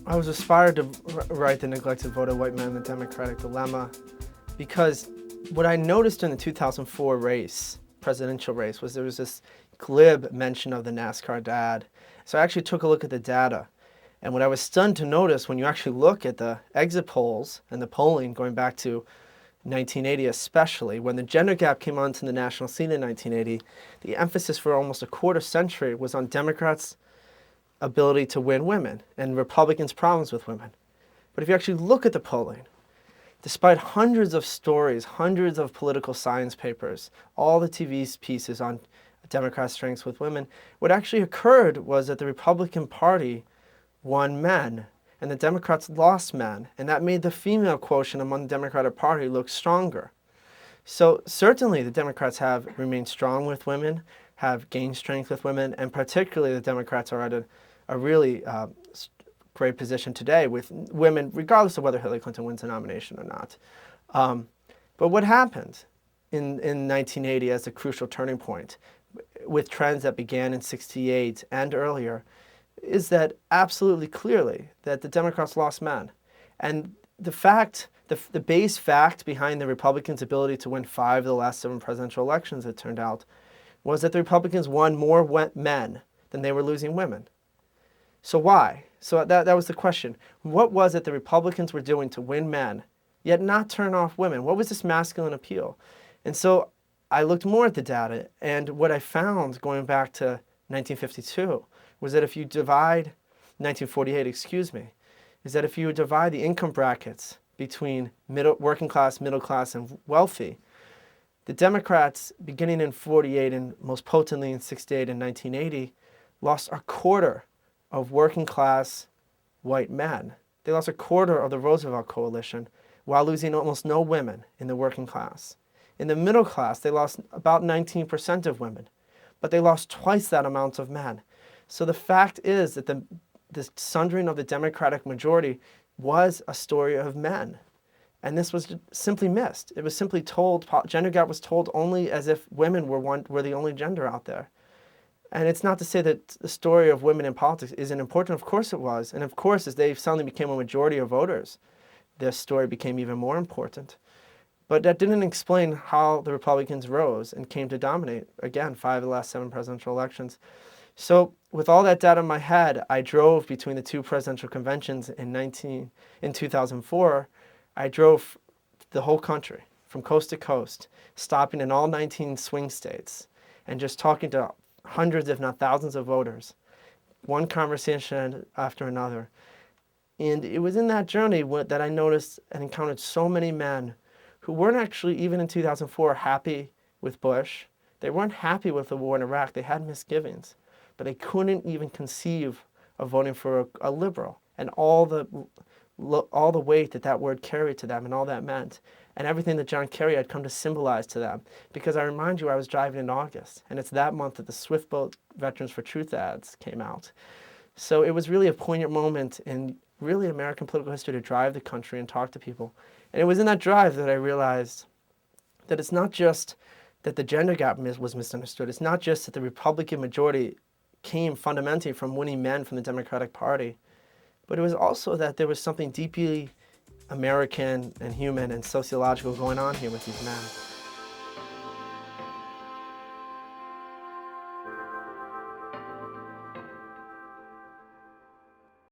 I was inspired to write The Neglected Vote of White Men, the Democratic Dilemma, because what I noticed in the 2004 race, presidential race, was there was this glib mention of the NASCAR dad. So I actually took a look at the data. And what I was stunned to notice when you actually look at the exit polls and the polling going back to 1980 especially, when the gender gap came onto the national scene in 1980, the emphasis for almost a quarter century was on Democrats' ability to win women and Republicans' problems with women. But if you actually look at the polling, despite hundreds of stories, hundreds of political science papers, all the TV pieces on Democrats' strengths with women, what actually occurred was that the Republican Party won men and the Democrats lost men, and that made the female quotient among the Democratic Party look stronger. So certainly the Democrats have remained strong with women, have gained strength with women, and particularly the Democrats are at a really great position today with women, regardless of whether Hillary Clinton wins the nomination or not. But what happened in 1980 as a crucial turning point, with trends that began in '68 and earlier, is that absolutely clearly that the Democrats lost men. And the fact, the base fact behind the Republicans' ability to win 5 of the last 7 presidential elections, it turned out, was that the Republicans won more men than they were losing women. So why? So that was the question. What was it the Republicans were doing to win men, yet not turn off women? What was this masculine appeal? And so I looked more at the data, and what I found going back to 1952 was that if you divide, 1948, excuse me, is that if you divide the income brackets between working class, middle class, and wealthy, the Democrats, beginning in '48 and most potently in '68 and 1980, lost a quarter of working class white men. They lost a quarter of the Roosevelt coalition while losing almost no women in the working class. In the middle class, they lost about 19% of women, but they lost twice that amount of men. So the fact is that the sundering of the Democratic majority was a story of men. And this was simply missed. It was simply told, gender gap was told only as if women were the only gender out there. And it's not to say that the story of women in politics isn't important. Of course it was. And of course, as they suddenly became a majority of voters, their story became even more important. But that didn't explain how the Republicans rose and came to dominate, again, 5 of the last 7 presidential elections. So with all that data in my head, I drove between the 2 presidential conventions in 2004. I drove the whole country from coast to coast, stopping in all 19 swing states and just talking to hundreds, if not thousands of voters, one conversation after another. And it was in that journey that I noticed and encountered so many men who weren't actually, even in 2004, happy with Bush. They weren't happy with the war in Iraq. They had misgivings, but they couldn't even conceive of voting for a liberal and all the weight that word carried to them and all that meant, and everything that John Kerry had come to symbolize to them. Because I remind you, I was driving in August, and it's that month that the Swift Boat Veterans for Truth ads came out. So it was really a poignant moment in really American political history to drive the country and talk to people. And it was in that drive that I realized that it's not just that the gender gap was misunderstood. It's not just that the Republican majority came fundamentally from winning men from the Democratic Party, but it was also that there was something deeply American and human and sociological going on here with these men.